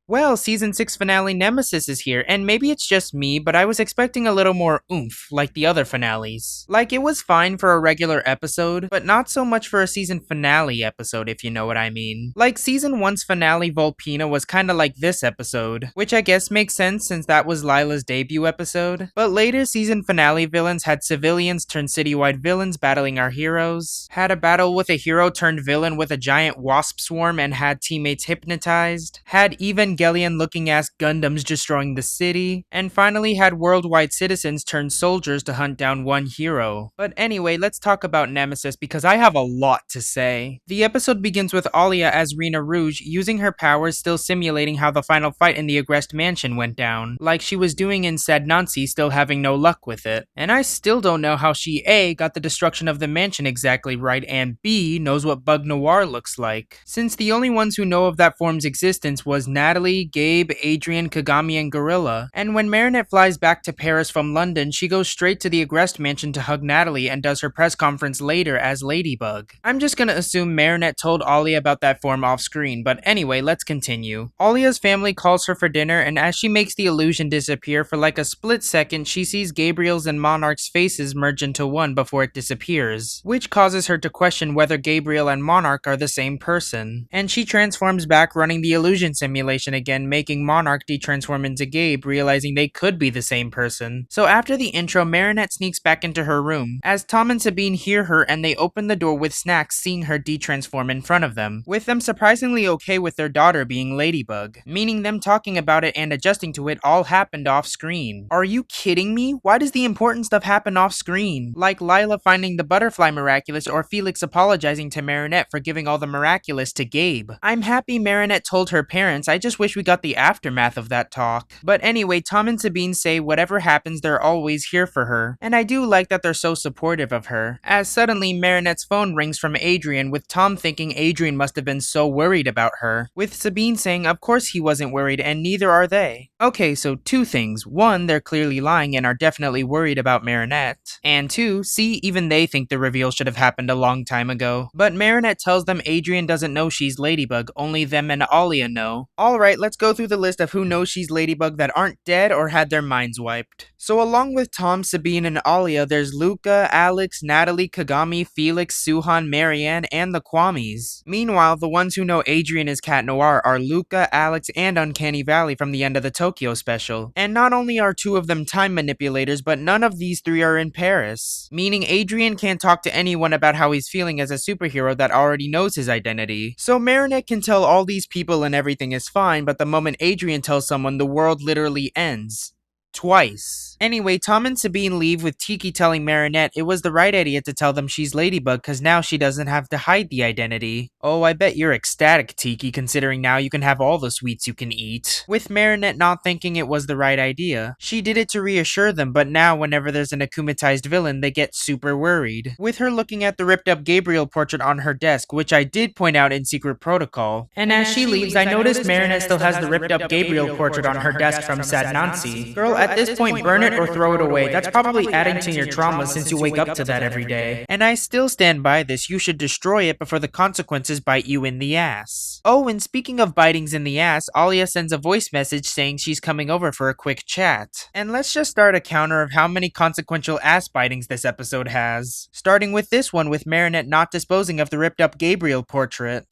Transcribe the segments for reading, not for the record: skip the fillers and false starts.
Well, season 6 finale Nemesis is here, and maybe it's just me, but I was expecting a little more oomph, like the other finales. Like, it was fine for a regular episode, but not so much for a season finale episode, if you know what I mean. Like, season 1's finale Volpina was kinda like this episode, which I guess makes sense since that was Lila's debut episode. But later season finale villains had civilians turn citywide villains battling our heroes, had a battle with a hero turned villain with a giant wasp swarm and had teammates hypnotized, had Evangelion looking ass Gundams destroying the city, and finally had worldwide citizens turn soldiers to hunt down one hero. But anyway, let's talk about Nemesis because I have a lot to say. The episode begins with Alia as Rena Rouge using her powers, still simulating how the final fight in the Agrest mansion went down, like she was doing in Sadnancy, still having no luck with it. And I still don't know how she A, got the destruction of the mansion exactly right, and B, knows what Bug Noir looks like, since the only ones who know of that form's existence was Natalie, Gabe, Adrian, Kagami, and Gorilla. And when Marinette flies back to Paris from London, she goes straight to the Agrest mansion to hug Natalie and does her press conference later as Ladybug. I'm just gonna assume Marinette told Alia about that form off screen, but anyway, let's continue. Alia's family calls her for dinner, and as she makes the illusion disappear for like a split second, she sees Gabriel's and Monarch's faces merge into one before it disappears, which causes her to question whether Gabriel and Monarch are the same person. And she transforms back running the illusion simulation again, making Monarch de-transform into Gabe, realizing they could be the same person. So after the intro, Marinette sneaks back into her room, as Tom and Sabine hear her and they open the door with Snacks seeing her de-transform in front of them, with them surprisingly okay with their daughter being Ladybug, meaning them talking about it and adjusting to it all happened off screen. Are you kidding me? Why does the important stuff happen off screen? Like Lila finding the butterfly Miraculous or Felix apologizing to Marinette for giving all the Miraculous to Gabe. I'm happy Marinette told her parents, I just wish we got the aftermath of that talk. But anyway, Tom and Sabine say whatever happens they're always here for her, and I do like that they're so supportive of her, as suddenly Marinette's phone rings from Adrian, with Tom thinking Adrian must have been so worried about her, with Sabine saying of course he wasn't worried and neither are they. Okay, so two things. One, they're clearly lying and are definitely worried about Marinette. And two, see, even they think the reveal should have happened a long time ago. But Marinette tells them Adrian doesn't know she's Ladybug, only them and Alia know. Alright, let's go through the list of who knows she's Ladybug that aren't dead or had their minds wiped. So along with Tom, Sabine, and Alia, there's Luca, Alex, Natalie, Kagami, Felix, Suhan, Marianne, and the Kwamis. Meanwhile, the ones who know Adrian is Cat Noir are Luca, Alex, and Uncanny Valley from the end of the Tokyo special. And not only are two of them time manipulators, but none of these three are in Paris, meaning Adrian can't talk to anyone about how he's feeling as a superhero that already knows his identity. So Marinette can tell all these people and everything is fine, but the moment Adrian tells someone, the world literally ends. Twice. Anyway, Tom and Sabine leave with Tiki telling Marinette it was the right idea to tell them she's Ladybug cause now she doesn't have to hide the identity. Oh, I bet you're ecstatic, Tiki, considering now you can have all the sweets you can eat. With Marinette not thinking it was the right idea. She did it to reassure them, but now whenever there's an akumatized villain, they get super worried. With her looking at the ripped up Gabriel portrait on her desk, which I did point out in Secret Protocol. And as she leaves, I noticed Marinette still has the ripped up Gabriel portrait on her desk from Sadnancy. Girl, at this point, burn it or throw it away. That's probably adding to your trauma since you wake up to that every day. And I still stand by this. You should destroy it before the consequences bite you in the ass. Oh, and speaking of bitings in the ass, Alia sends a voice message saying she's coming over for a quick chat. And let's just start a counter of how many consequential ass bitings this episode has. Starting with this one with Marinette not disposing of the ripped up Gabriel portrait.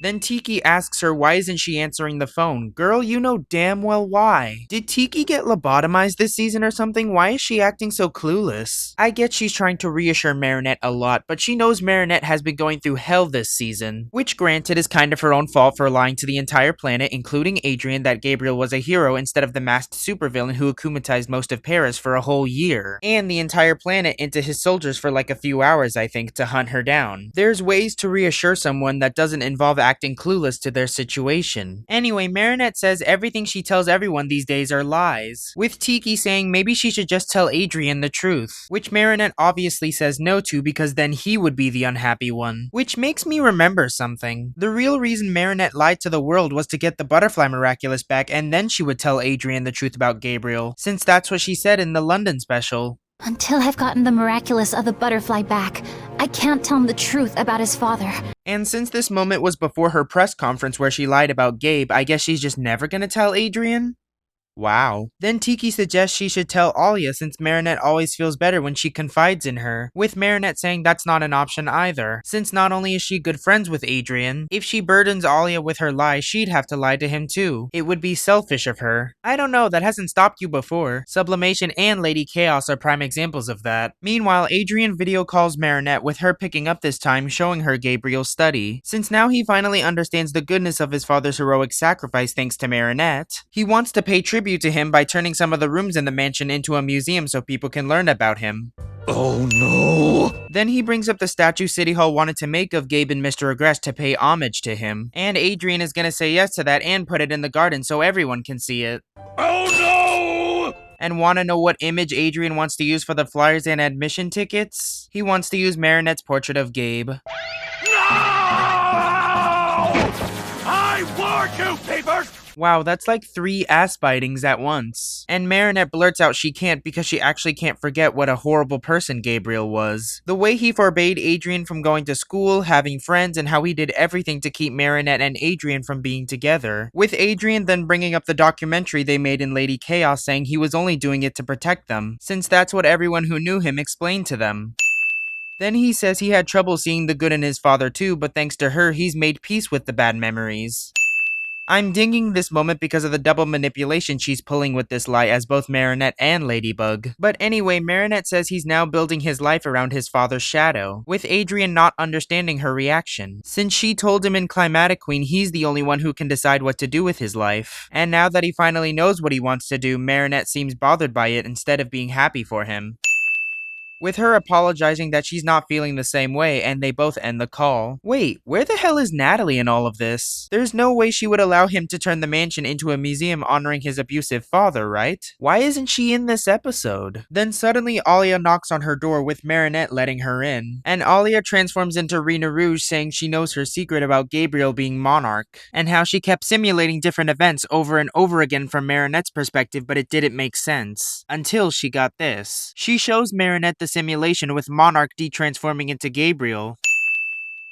Then Tiki asks her why isn't she answering the phone. Girl, you know damn well why. Did Tiki get lobotomized this season or something? Why is she acting so clueless? I get she's trying to reassure Marinette a lot, but she knows Marinette has been going through hell this season. Which granted is kind of her own fault for lying to the entire planet, including Adrian, that Gabriel was a hero instead of the masked supervillain who akumatized most of Paris for a whole year. And the entire planet into his soldiers for like a few hours, I think, to hunt her down. There's ways to reassure someone that doesn't involve acting clueless to their situation. Anyway, Marinette says everything she tells everyone these days are lies, with Tiki saying maybe she should just tell Adrian the truth, which Marinette obviously says no to because then he would be the unhappy one. Which makes me remember something. The real reason Marinette lied to the world was to get the butterfly Miraculous back, and then she would tell Adrian the truth about Gabriel, since that's what she said in the London special. Until I've gotten the Miraculous of the butterfly back, I can't tell him the truth about his father. And since this moment was before her press conference where she lied about Gabe, I guess she's just never gonna tell Adrian? Wow. Then Tiki suggests she should tell Alia since Marinette always feels better when she confides in her, with Marinette saying that's not an option either, since not only is she good friends with Adrian, if she burdens Alia with her lie, she'd have to lie to him too. It would be selfish of her. I don't know, that hasn't stopped you before. Sublimation and Lady Chaos are prime examples of that. Meanwhile, Adrian video calls Marinette with her picking up this time showing her Gabriel's study. Since now he finally understands the goodness of his father's heroic sacrifice thanks to Marinette, he wants to pay tribute to him by turning some of the rooms in the mansion into a museum so people can learn about him. Oh no! Then he brings up the statue City Hall wanted to make of Gabe and Mr. Regress to pay homage to him, and Adrian is gonna say yes to that and put it in the garden so everyone can see it. Oh no! And wanna know what image Adrian wants to use for the flyers and admission tickets? He wants to use Marinette's portrait of Gabe. No! I warned you, peepers! Wow, that's like 3 ass bitings at once. And Marinette blurts out she can't because she actually can't forget what a horrible person Gabriel was. The way he forbade Adrian from going to school, having friends, and how he did everything to keep Marinette and Adrian from being together. With Adrian then bringing up the documentary they made in Lady Chaos saying he was only doing it to protect them, since that's what everyone who knew him explained to them. Then he says he had trouble seeing the good in his father too, but thanks to her, he's made peace with the bad memories. I'm dinging this moment because of the double manipulation she's pulling with this lie as both Marinette and Ladybug. But anyway, Marinette says he's now building his life around his father's shadow, with Adrian not understanding her reaction, since she told him in Climatic Queen he's the only one who can decide what to do with his life. And now that he finally knows what he wants to do, Marinette seems bothered by it instead of being happy for him, with her apologizing that she's not feeling the same way, and they both end the call. Wait, where the hell is Natalie in all of this? There's no way she would allow him to turn the mansion into a museum honoring his abusive father, right? Why isn't she in this episode? Then suddenly Alia knocks on her door with Marinette letting her in, and Alia transforms into Rena Rouge saying she knows her secret about Gabriel being monarch, and how she kept simulating different events over and over again from Marinette's perspective but it didn't make sense. Until she got this. She shows Marinette the simulation with Monarch de-transforming into Gabriel,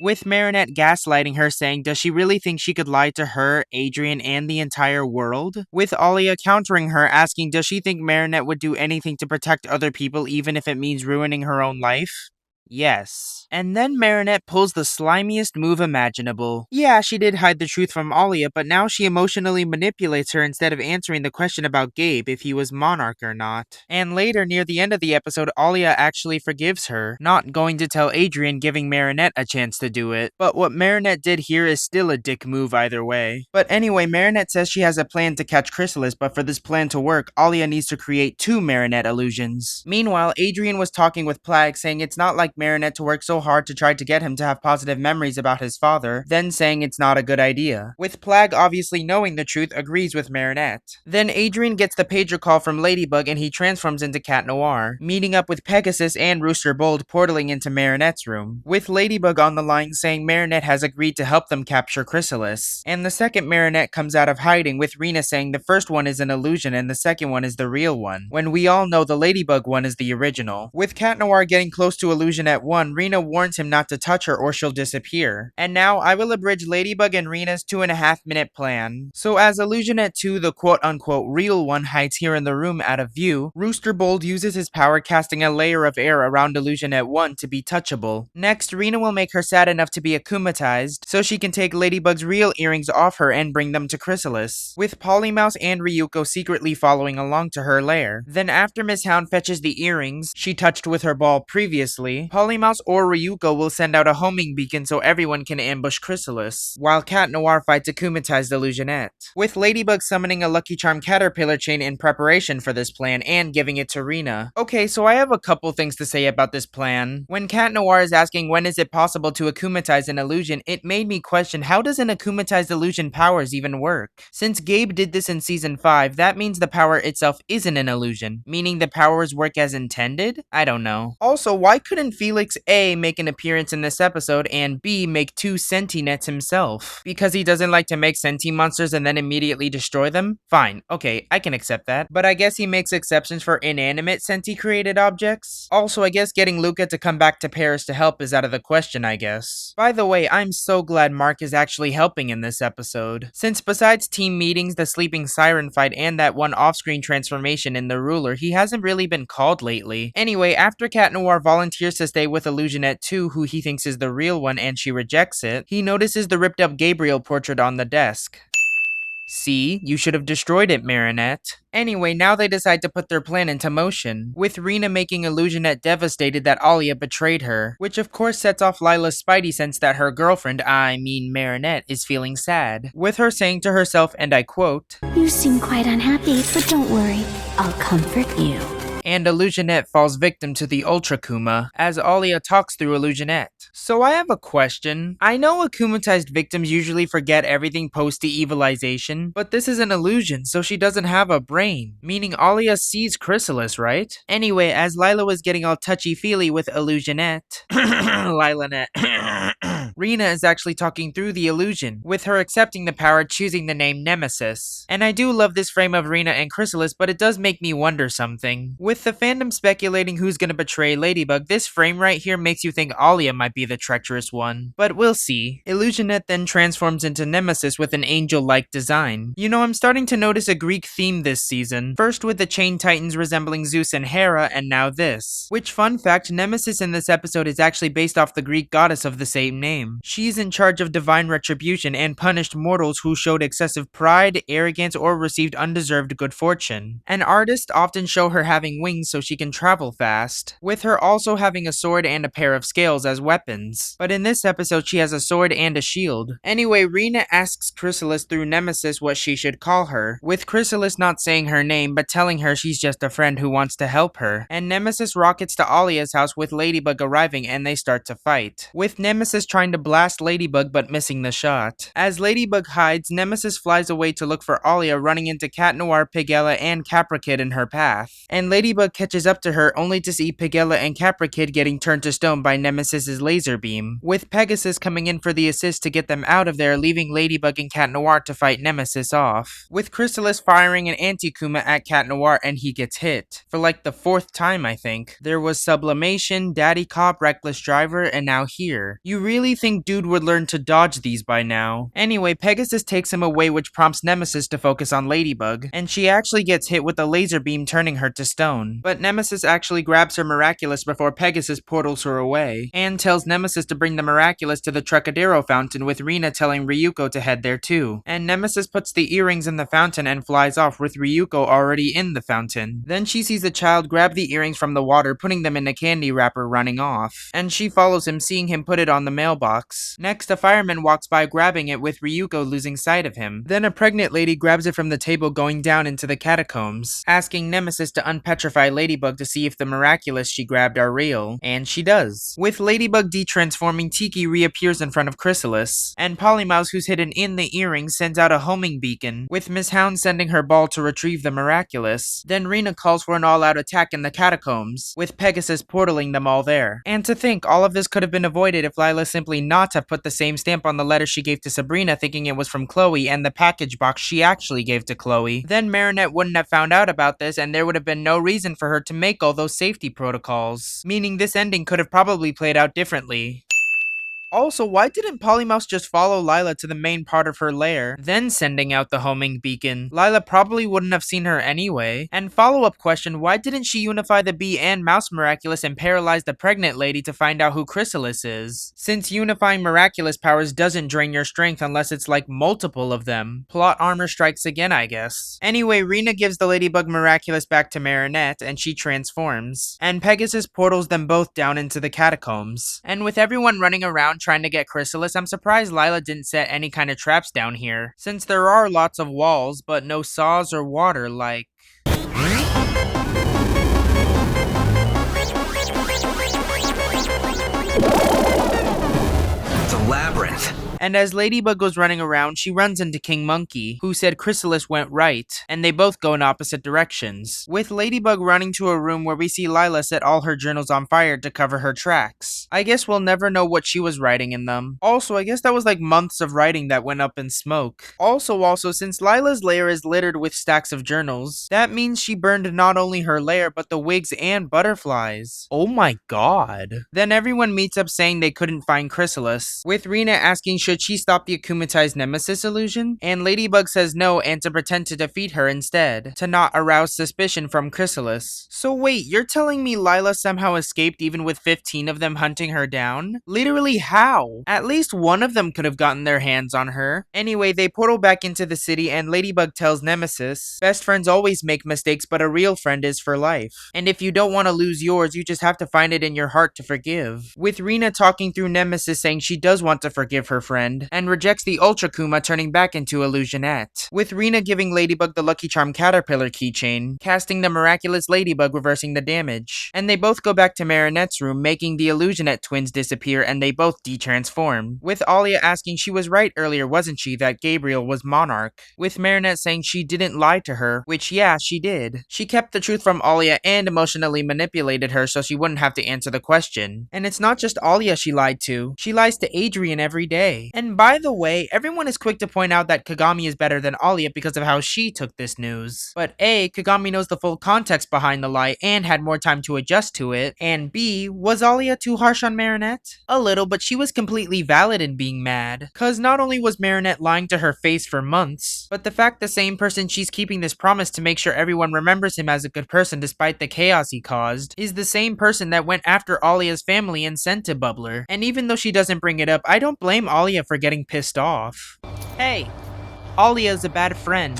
with Marinette gaslighting her saying does she really think she could lie to her, Adrian, and the entire world? With Alia countering her asking does she think Marinette would do anything to protect other people even if it means ruining her own life? Yes. And then Marinette pulls the slimiest move imaginable. Yeah, she did hide the truth from Alia, but now she emotionally manipulates her instead of answering the question about Gabe if he was monarch or not. And later, near the end of the episode, Alia actually forgives her, not going to tell Adrian, giving Marinette a chance to do it. But what Marinette did here is still a dick move either way. But anyway, Marinette says she has a plan to catch Chrysalis, but for this plan to work, Alia needs to create 2 Marinette illusions. Meanwhile, Adrian was talking with Plag saying it's not like Marinette to work so hard to try to get him to have positive memories about his father, then saying it's not a good idea. With Plag obviously knowing the truth, agrees with Marinette. Then Adrian gets the pager call from Ladybug and he transforms into Cat Noir, meeting up with Pegasus and Rooster Bold portaling into Marinette's room, with Ladybug on the line saying Marinette has agreed to help them capture Chrysalis. And the second Marinette comes out of hiding with Rena saying the first one is an illusion and the second one is the real one, when we all know the Ladybug one is the original. With Cat Noir getting close to illusion at 1, Rena warns him not to touch her or she'll disappear. And now I will abridge Ladybug and Rena's 2.5-minute plan. So as illusion at 2, the quote-unquote real one, hides here in the room out of view, Rooster Bold uses his power casting a layer of air around illusion at 1 to be touchable. Next, Rena will make her sad enough to be akumatized so she can take Ladybug's real earrings off her and bring them to Chrysalis, with Polymouse and Ryuko secretly following along to her lair. Then after Miss Hound fetches the earrings she touched with her ball previously, Polymouse or Ryuko will send out a homing beacon so everyone can ambush Chrysalis, while Cat Noir fights akumatized Illusionette, with Ladybug summoning a Lucky Charm caterpillar chain in preparation for this plan and giving it to Rena. Okay, so I have a couple things to say about this plan. When Cat Noir is asking when is it possible to akumatize an illusion, it made me question how does an akumatized illusion powers even work? Since Gabe did this in season 5, that means the power itself isn't an illusion, meaning the powers work as intended? I don't know. Also, why couldn't Felix A make an appearance in this episode and B make 2 Sentinets himself? Because he doesn't like to make sentient monsters and then immediately destroy them? Fine, okay, I can accept that. But I guess he makes exceptions for inanimate senti-created objects? Also, I guess getting Luca to come back to Paris to help is out of the question, I guess. By the way, I'm so glad Mark is actually helping in this episode, since besides team meetings, the sleeping siren fight, and that one off-screen transformation in the ruler, he hasn't really been called lately. Anyway, after Cat Noir volunteers to stay with Illusionette 2, who he thinks is the real one, and she rejects it, he notices the ripped up Gabriel portrait on the desk. See, you should have destroyed it, Marinette. Anyway, now they decide to put their plan into motion, with Rena making Illusionette devastated that Alia betrayed her, which of course sets off Lila's spidey sense that her girlfriend, Marinette, is feeling sad, with her saying to herself, and I quote, You seem quite unhappy, but don't worry. I'll comfort you. And Illusionette falls victim to the Ultra Kuma, as Alia talks through Illusionette. So I have a question. I know akumatized victims usually forget everything post-de-evilization, but this is an illusion, so she doesn't have a brain, meaning Alia sees Chrysalis, right? Anyway, as Lila was getting all touchy-feely with Illusionette, Lilanette, Rena is actually talking through the illusion, with her accepting the power, choosing the name Nemesis. And I do love this frame of Rena and Chrysalis, but it does make me wonder something. With the fandom speculating who's gonna betray Ladybug, this frame right here makes you think Alia might be the treacherous one. But we'll see. Illusionette then transforms into Nemesis with an angel-like design. You know, I'm starting to notice a Greek theme this season. First with the Chain Titans resembling Zeus and Hera, and now this. Which, fun fact, Nemesis in this episode is actually based off the Greek goddess of the same name. She's in charge of divine retribution and punished mortals who showed excessive pride, arrogance, or received undeserved good fortune. An artist often show her having wings so she can travel fast, with her also having a sword and a pair of scales as weapons. But in this episode, she has a sword and a shield. Anyway, Rena asks Chrysalis through Nemesis what she should call her, with Chrysalis not saying her name but telling her she's just a friend who wants to help her. And Nemesis rockets to Alia's house with Ladybug arriving and they start to fight, with Nemesis trying to blast Ladybug but missing the shot. As Ladybug hides, Nemesis flies away to look for Alia, running into Cat Noir, Pigella, and Capra Kid in her path. And Ladybug catches up to her only to see Pigella and Capra Kid getting turned to stone by Nemesis's laser beam, with Pegasus coming in for the assist to get them out of there, leaving Ladybug and Cat Noir to fight Nemesis off, with Chrysalis firing an anti-Kuma at Cat Noir and he gets hit, for like the 4th time I think. There was Sublimation, Daddy Cop, Reckless Driver, and now here. You really think dude would learn to dodge these by now? Anyway, Pegasus takes him away, which prompts Nemesis to focus on Ladybug, and she actually gets hit with a laser beam turning her to stone. But Nemesis actually grabs her Miraculous before Pegasus portals her away, and tells Nemesis to bring the Miraculous to the Trocadero fountain, with Rena telling Ryuko to head there too. And Nemesis puts the earrings in the fountain and flies off, with Ryuko already in the fountain. Then she sees the child grab the earrings from the water, putting them in a candy wrapper, running off. And she follows him, seeing him put it on the mailbox. Next, a fireman walks by grabbing it, with Ryuko losing sight of him. Then a pregnant lady grabs it from the table going down into the catacombs, asking Nemesis to unpetrify Ladybug to see if the Miraculous she grabbed are real. And she does. With Ladybug de-transforming, Tiki reappears in front of Chrysalis. And Polymouse, who's hidden in the earrings, sends out a homing beacon, with Miss Hound sending her ball to retrieve the Miraculous. Then Rena calls for an all-out attack in the catacombs, with Pegasus portaling them all there. And to think, all of this could have been avoided if Lila simply not have put the same stamp on the letter she gave to Sabrina, thinking it was from Chloe, and the package box she actually gave to Chloe. Then Marinette wouldn't have found out about this, and there would have been no reason for her to make all those safety protocols, meaning this ending could have probably played out differently. Also, why didn't Polymouse just follow Lila to the main part of her lair, then sending out the homing beacon? Lila probably wouldn't have seen her anyway. And follow-up question, why didn't she unify the Bee and Mouse Miraculous and paralyze the pregnant lady to find out who Chrysalis is? Since unifying Miraculous powers doesn't drain your strength unless it's like multiple of them. Plot armor strikes again, I guess. Anyway, Rena gives the Ladybug Miraculous back to Marinette, and she transforms. And Pegasus portals them both down into the catacombs. And with everyone running around trying to get Chrysalis, I'm surprised Lila didn't set any kind of traps down here, since there are lots of walls, but no saws or water like... It's a labyrinth. And as Ladybug goes running around, she runs into King Monkey, who said Chrysalis went right, and they both go in opposite directions, with Ladybug running to a room where we see Lila set all her journals on fire to cover her tracks. I guess we'll never know what she was writing in them. Also, I guess that was like months of writing that went up in smoke. Also, since Lila's lair is littered with stacks of journals, that means she burned not only her lair, but the wigs and butterflies. Oh my god. Then everyone meets up saying they couldn't find Chrysalis, with Rena asking should she stop the akumatized Nemesis illusion, and Ladybug says no and to pretend to defeat her instead, to not arouse suspicion from Chrysalis. So wait, you're telling me Lila somehow escaped even with 15 of them hunting her down? Literally how? At least one of them could have gotten their hands on her. Anyway, they portal back into the city and Ladybug tells Nemesis, best friends always make mistakes, but a real friend is for life. And if you don't want to lose yours, you just have to find it in your heart to forgive. With Rena talking through Nemesis saying she does want to forgive her friend, and rejects the Ultra Kuma turning back into Illusionette. With Rena giving Ladybug the Lucky Charm Caterpillar keychain, casting the Miraculous Ladybug reversing the damage. And they both go back to Marinette's room, making the Illusionette twins disappear and they both de-transform. With Alia asking she was right earlier, wasn't she, that Gabriel was Monarch. With Marinette saying she didn't lie to her, which yeah, she did. She kept the truth from Alia and emotionally manipulated her so she wouldn't have to answer the question. And it's not just Alia she lied to. She lies to Adrian every day. And by the way, everyone is quick to point out that Kagami is better than Alia because of how she took this news. But A, Kagami knows the full context behind the lie and had more time to adjust to it. And B, was Alia too harsh on Marinette? A little, but she was completely valid in being mad. Cause not only was Marinette lying to her face for months, but the fact the same person she's keeping this promise to make sure everyone remembers him as a good person despite the chaos he caused, is the same person that went after Alia's family and sent to Bubbler. And even though she doesn't bring it up, I don't blame Alia for getting pissed off. Hey, Alia's a bad friend.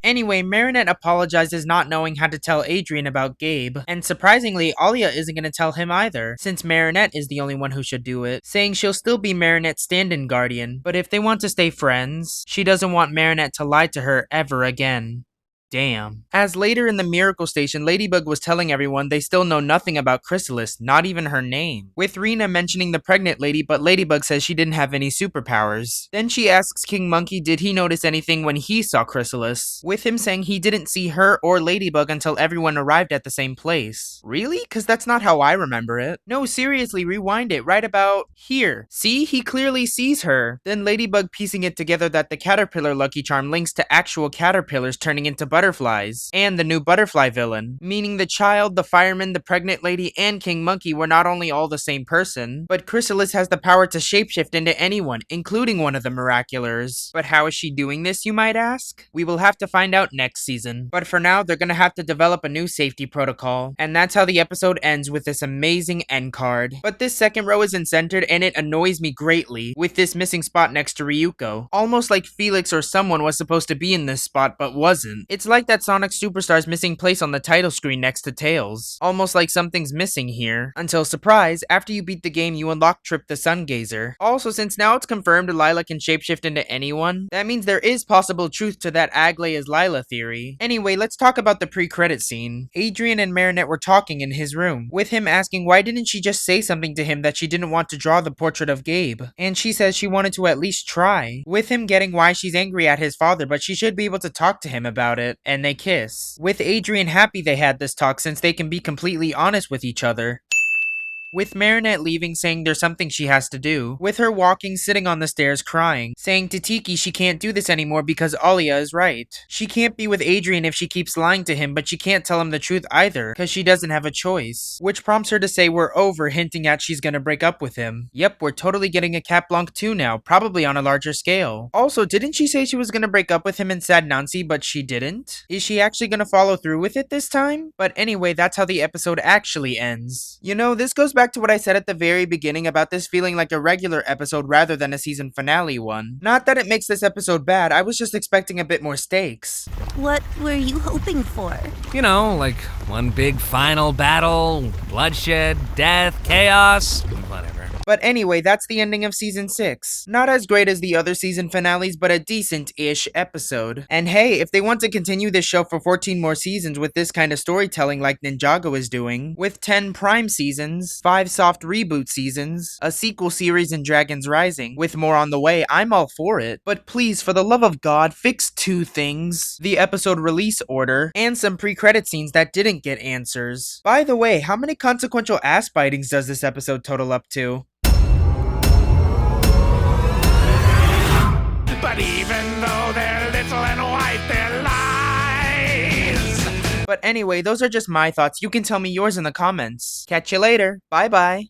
Anyway, Marinette apologizes not knowing how to tell Adrian about Gabe, and surprisingly, Alia isn't gonna tell him either, since Marinette is the only one who should do it, saying she'll still be Marinette's stand-in guardian, but if they want to stay friends, she doesn't want Marinette to lie to her ever again. Damn. As later in the Miracle Station, Ladybug was telling everyone they still know nothing about Chrysalis, not even her name. With Rena mentioning the pregnant lady, but Ladybug says she didn't have any superpowers. Then she asks King Monkey did he notice anything when he saw Chrysalis, with him saying he didn't see her or Ladybug until everyone arrived at the same place. Really? Cause that's not how I remember it. No, seriously, rewind it right about here. See, he clearly sees her. Then Ladybug piecing it together that the Caterpillar Lucky Charm links to actual caterpillars turning into butterflies, and the new butterfly villain, meaning the child, the fireman, the pregnant lady, and King Monkey were not only all the same person, but Chrysalis has the power to shapeshift into anyone, including one of the Miraculous. But how is she doing this, you might ask? We will have to find out next season. But for now, they're gonna have to develop a new safety protocol, and that's how the episode ends with this amazing end card. But this second row isn't centered, and it annoys me greatly, with this missing spot next to Ryuko. Almost like Felix or someone was supposed to be in this spot, but wasn't. It's like that Sonic Superstar's missing place on the title screen next to Tails. Almost like something's missing here. Until surprise, after you beat the game, you unlock Trip the Sun Gazer. Also, since now it's confirmed Lila can shapeshift into anyone, that means there is possible truth to that Agley is Lila theory. Anyway, let's talk about the pre-credit scene. Adrian and Marinette were talking in his room, with him asking why didn't she just say something to him that she didn't want to draw the portrait of Gabe. And she says she wanted to at least try. With him getting why she's angry at his father, but she should be able to talk to him about it. And they kiss. With Adrian happy they had this talk since they can be completely honest with each other. With Marinette leaving saying there's something she has to do, with her walking sitting on the stairs crying, saying to Tiki she can't do this anymore because Alia is right. She can't be with Adrian if she keeps lying to him, but she can't tell him the truth either, cause she doesn't have a choice. Which prompts her to say we're over, hinting at she's gonna break up with him. Yep, we're totally getting a Cat Blanc 2 now, probably on a larger scale. Also, didn't she say she was gonna break up with him in Sad Nancy, but she didn't? Is she actually gonna follow through with it this time? But anyway, that's how the episode actually ends. You know, this goes back to what I said at the very beginning about this feeling like a regular episode rather than a season finale one. Not that it makes this episode bad, I was just expecting a bit more stakes. What were you hoping for? You know, like one big final battle, bloodshed, death, chaos, whatever. But anyway, that's the ending of season 6. Not as great as the other season finales, but a decent-ish episode. And hey, if they want to continue this show for 14 more seasons with this kind of storytelling like Ninjago is doing, with 10 Prime seasons, 5 soft reboot seasons, a sequel series in Dragon's Rising, with more on the way, I'm all for it. But please, for the love of God, fix 2 things. The episode release order, and some pre-credit scenes that didn't get answers. By the way, how many consequential ass bitings does this episode total up to? But even though they're little and white, they're lies. But anyway, those are just my thoughts. You can tell me yours in the comments. Catch you later. Bye bye.